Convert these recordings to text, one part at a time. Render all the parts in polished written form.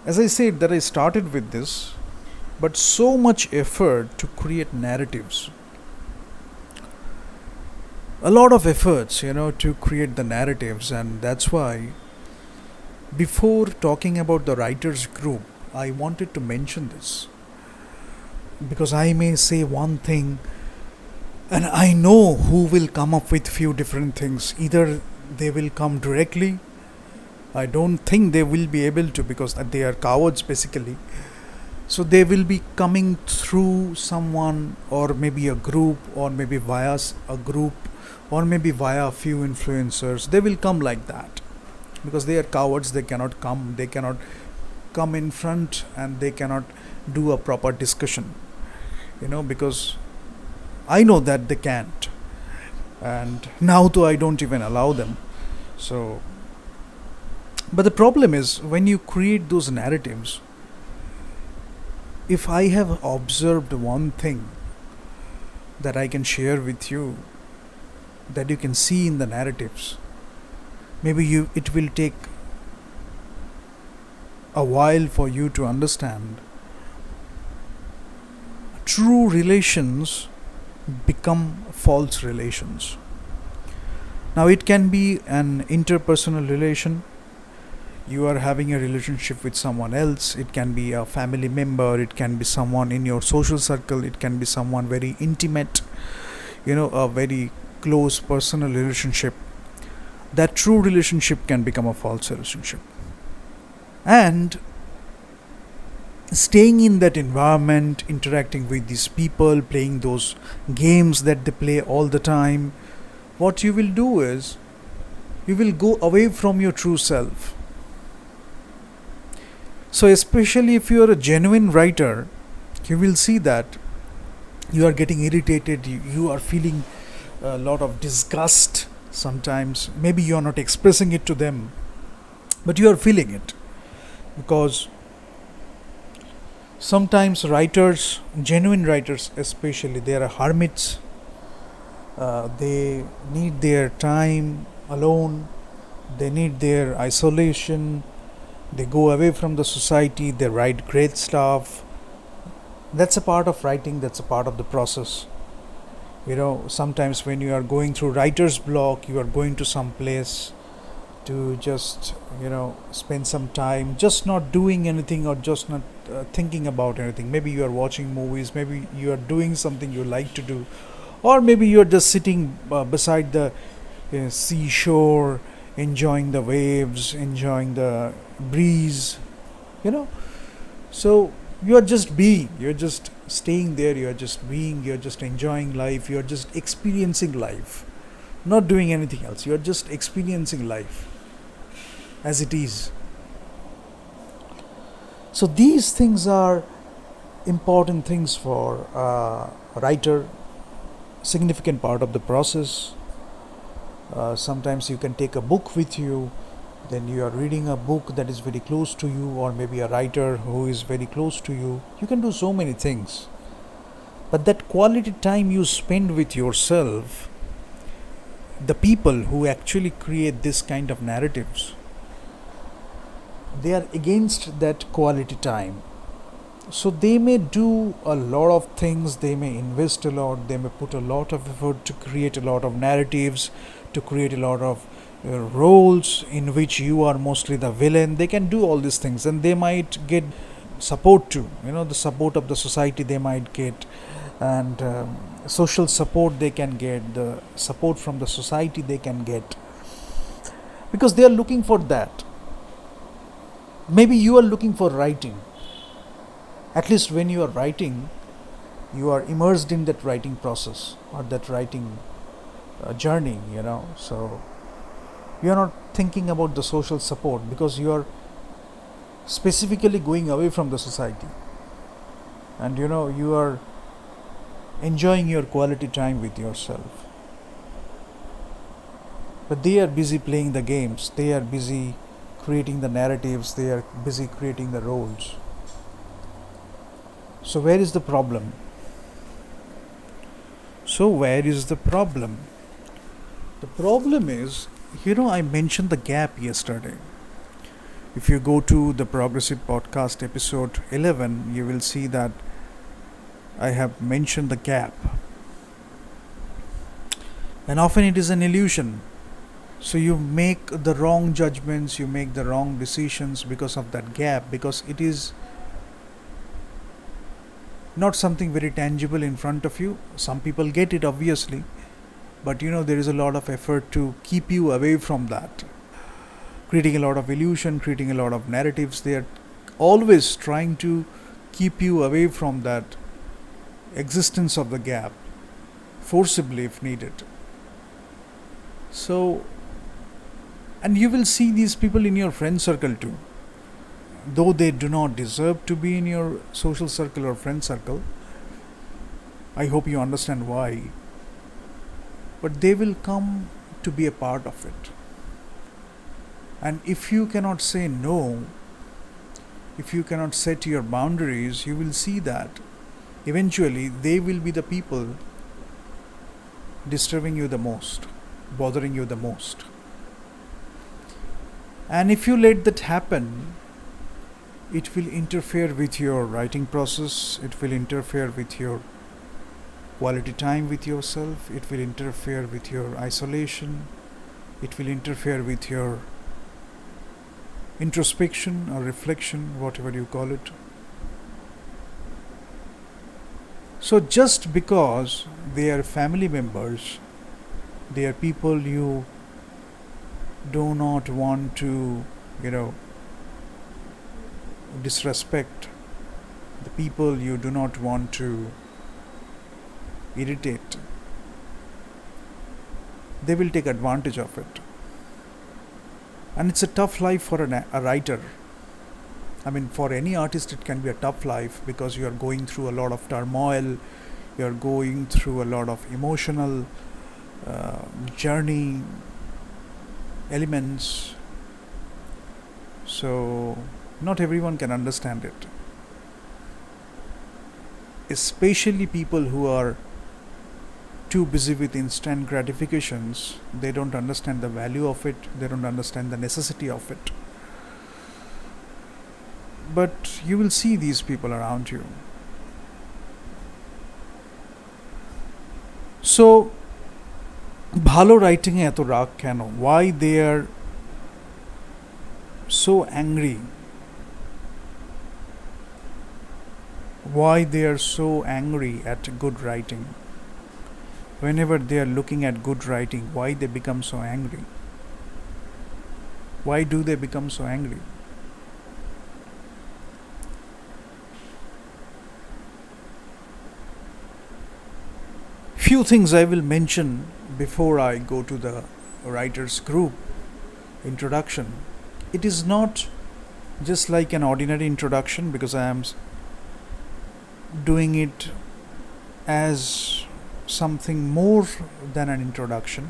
As I said, that I started with this, but so much effort to create narratives, a lot of efforts, to create the narratives, and that's why before talking about the writers group, I wanted to mention this because I may say one thing and I know who will come up with few different things. Either they will come directly. I don't think they will be able to because they are cowards basically. So they will be coming through someone or maybe a group or maybe via a group or maybe via a few influencers. They will come like that because they are cowards. They cannot come. They cannot come in front and they cannot do a proper discussion. Because I know that they can't. And now too I don't even allow them. So but the problem is when you create those narratives, if I have observed one thing that I can share with you, that you can see in the narratives, maybe it will take a while for you to understand. True relations become false relations. Now it can be an interpersonal relation. You are having a relationship with someone else. It can be a family member, it can be someone in your social circle, it can be someone very intimate, a very close personal relationship. That true relationship can become a false relationship. And staying in that environment, interacting with these people, playing those games that they play all the time, what you will do is you will go away from your true self. So especially if you are a genuine writer, you will see that you are getting irritated, you are feeling a lot of disgust sometimes. Maybe you are not expressing it to them, but you are feeling it because sometimes writers, genuine writers especially, they are hermits. They need their time alone, they need their isolation, they go away from the society, they write great stuff. That's a part of writing, that's a part of the process. Sometimes when you are going through writer's block, you are going to some place to just, spend some time, just not doing anything or just not thinking about anything. Maybe you are watching movies, maybe you are doing something you like to do, or maybe you are just sitting beside the seashore, enjoying the waves, enjoying the breeze, you know. So you are just being, you're just staying there, you're just being, you're just enjoying life, you're just experiencing life, not doing anything else. You're just experiencing life as it is. So these things are important things for a writer, significant part of the process. Sometimes you can take a book with you, then you are reading a book that is very close to you, or maybe a writer who is very close to you. You can do so many things. But that quality time you spend with yourself, the people who actually create this kind of narratives, they are against that quality time. So they may do a lot of things, they may invest a lot, they may put a lot of effort to create a lot of narratives, to create a lot of roles in which you are mostly the villain. They can do all these things and they might get support too, the support of the society they might get, and social support they can get, the support from the society they can get, because they are looking for that. Maybe you are looking for writing. At least when you are writing, you are immersed in that writing process or that writing journey, so you are not thinking about the social support because you are specifically going away from the society, and you are enjoying your quality time with yourself. But they are busy playing the games, they are busy creating the narratives, they are busy creating the roles. So where is the problem? The problem is, I mentioned the gap yesterday. If you go to the Progressive Podcast episode 11, you will see that I have mentioned the gap. And often it is an illusion. So you make the wrong judgments, you make the wrong decisions because of that gap, because it is not something very tangible in front of you. Some people get it, obviously, but there is a lot of effort to keep you away from that, creating a lot of illusion, creating a lot of narratives. They are always trying to keep you away from that existence of the gap, forcibly if needed. So, and you will see these people in your friend circle too, though they do not deserve to be in your social circle or friend circle. I hope you understand why. But they will come to be a part of it. And if you cannot say no, if you cannot set your boundaries, you will see that eventually they will be the people disturbing you the most, bothering you the most. And if you let that happen, it will interfere with your writing process, it will interfere with your quality time with yourself, it will interfere with your isolation, it will interfere with your introspection or reflection, whatever you call it. So just because they are family members, they are people you do not want to, disrespect, the people you do not want to irritate, they will take advantage of it. And it's a tough life for a writer. I mean, for any artist, it can be a tough life because you are going through a lot of turmoil, you are going through a lot of emotional journey elements. So, not everyone can understand it. Especially people who are too busy with instant gratifications, they don't understand the value of it, they don't understand the necessity of it. But you will see these people around you. So, ভালো writing এ এত রাগ কেন? Why they are so angry? Why they are so angry at good writing? Whenever they are looking at good writing, why they become so angry? Why do they become so angry? Few things I will mention before I go to the writers group introduction. It is not just like an ordinary introduction because I am doing it as something more than an introduction,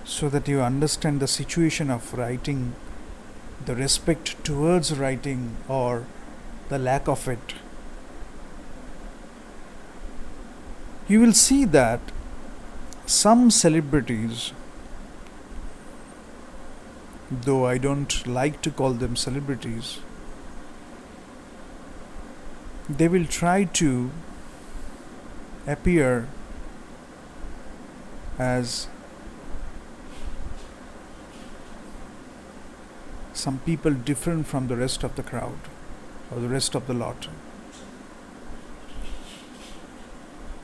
so that you understand the situation of writing, the respect towards writing or the lack of it. You will see that some celebrities, though I don't like to call them celebrities, they will try to appear as some people different from the rest of the crowd or the rest of the lot.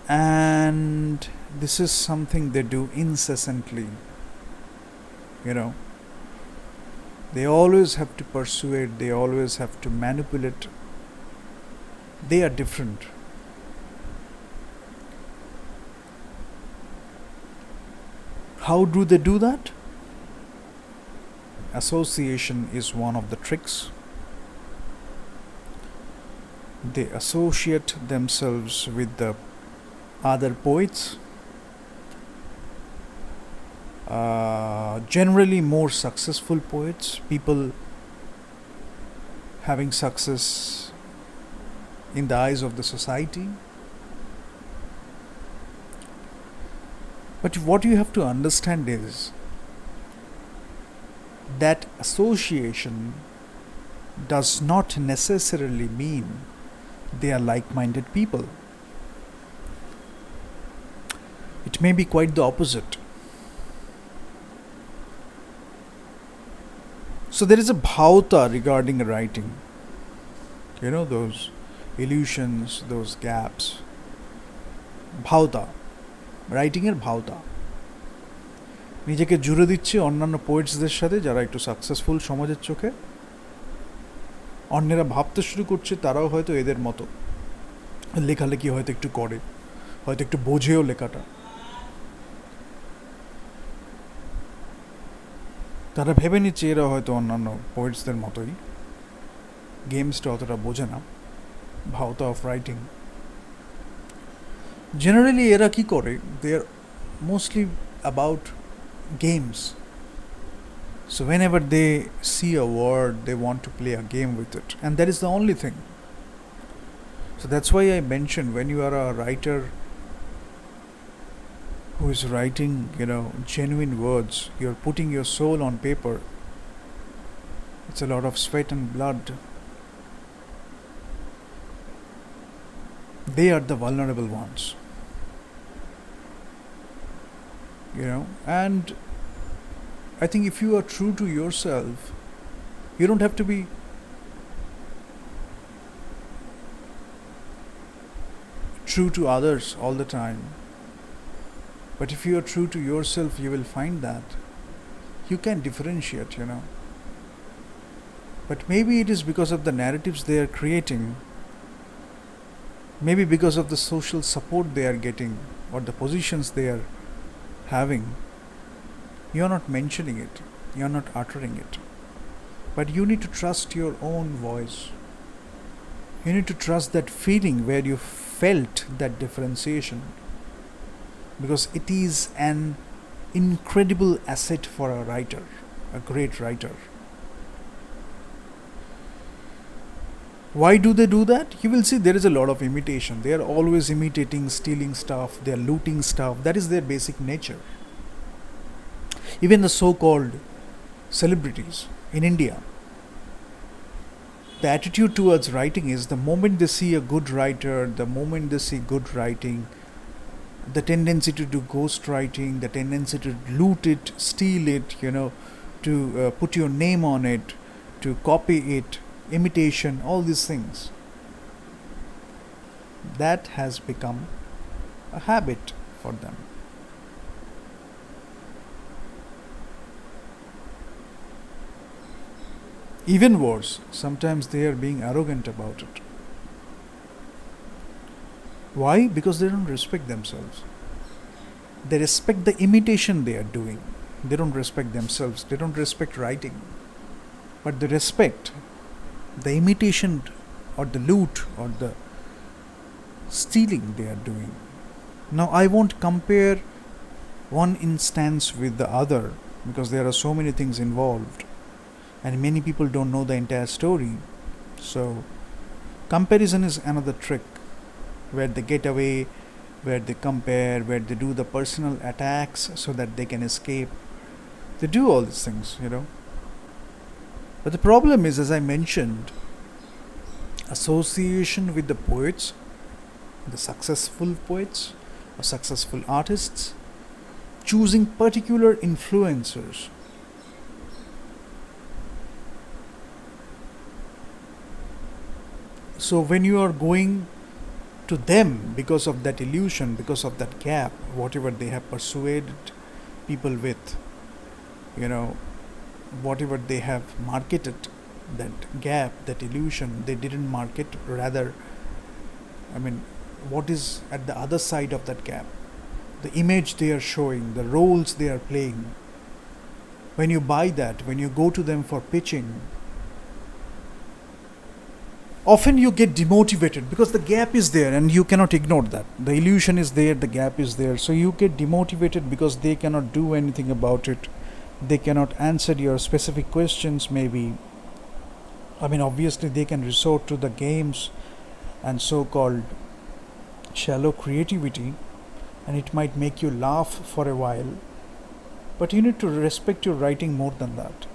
And this is something they do incessantly. They always have to persuade, they always have to manipulate. They are different. How do they do that? Association is one of the tricks. They associate themselves with the other poets, generally more successful poets, people having success in the eyes of the society. But what you have to understand is that association does not necessarily mean they are like-minded people. It may be quite the opposite. So there is a bhauta regarding writing. Those illusions, those gaps. Bhauta. Writing এর ভাওতা নিজেকে জুড়ে দিচ্ছে অন্যান্য পোয়েটসদের সাথে যারা একটু successful সমাজের চোখে। অন্যেরা ভাবতে শুরু করছে তারাও হয়তো এদের মতো লেখালেখি হয়তো একটু করে, হয়তো একটু বোঝেও লেখাটা। তারা ভেবে নিচ্ছে এরা হয়তো অন্যান্য পোয়েটসদের মতোই, গেমসটা অতটা বোঝে না, ভাওতা অফ রাইটিং। জেনারেলি এরা কি করে, they are mostly about games. So whenever they see a word, they want to play a game with it, and that is the only thing. So that's why I mentioned, when you are a writer who is writing, genuine words, you're putting your soul on paper. It's a lot of sweat and blood. They are the vulnerable ones. And I think if you are true to yourself, you don't have to be true to others all the time. But if you are true to yourself, you will find that you can differentiate, But maybe it is because of the narratives they are creating, maybe because of the social support they are getting, or the positions they are having. You're not mentioning it, you're not uttering it, but you need to trust your own voice. You need to trust that feeling where you felt that differentiation, because it is an incredible asset for a writer, a great writer. Why do they do that? You will see there is a lot of imitation. They are always imitating, stealing stuff, they are looting stuff. That is their basic nature. Even the so-called celebrities in India, the attitude towards writing is, the moment they see a good writer, the moment they see good writing, the tendency to do ghost writing, the tendency to loot it, steal it, to put your name on it, to copy it, imitation, all these things. That has become a habit for them. Even worse, sometimes they are being arrogant about it. Why? Because they don't respect themselves. They respect the imitation they are doing. They don't respect themselves. They don't respect writing. But they respect the imitation or the loot or the stealing they are doing. Now, I won't compare one instance with the other, because there are so many things involved and many people don't know the entire story. So comparison is another trick, where they get away, where they compare, where they do the personal attacks so that they can escape. They do all these things, But the problem is, as I mentioned, association with the poets, the successful poets or successful artists, choosing particular influencers. So when you are going to them because of that illusion, because of that gap, whatever they have persuaded people with, whatever they have marketed, that gap, that illusion, they didn't market, rather, what is at the other side of that gap? The image they are showing, the roles they are playing. When you buy that, when you go to them for pitching, often you get demotivated because the gap is there and you cannot ignore that. The illusion is there, the gap is there. So you get demotivated because they cannot do anything about it. They cannot answer your specific questions, maybe. Obviously they can resort to the games and so-called shallow creativity, and it might make you laugh for a while. But you need to respect your writing more than that.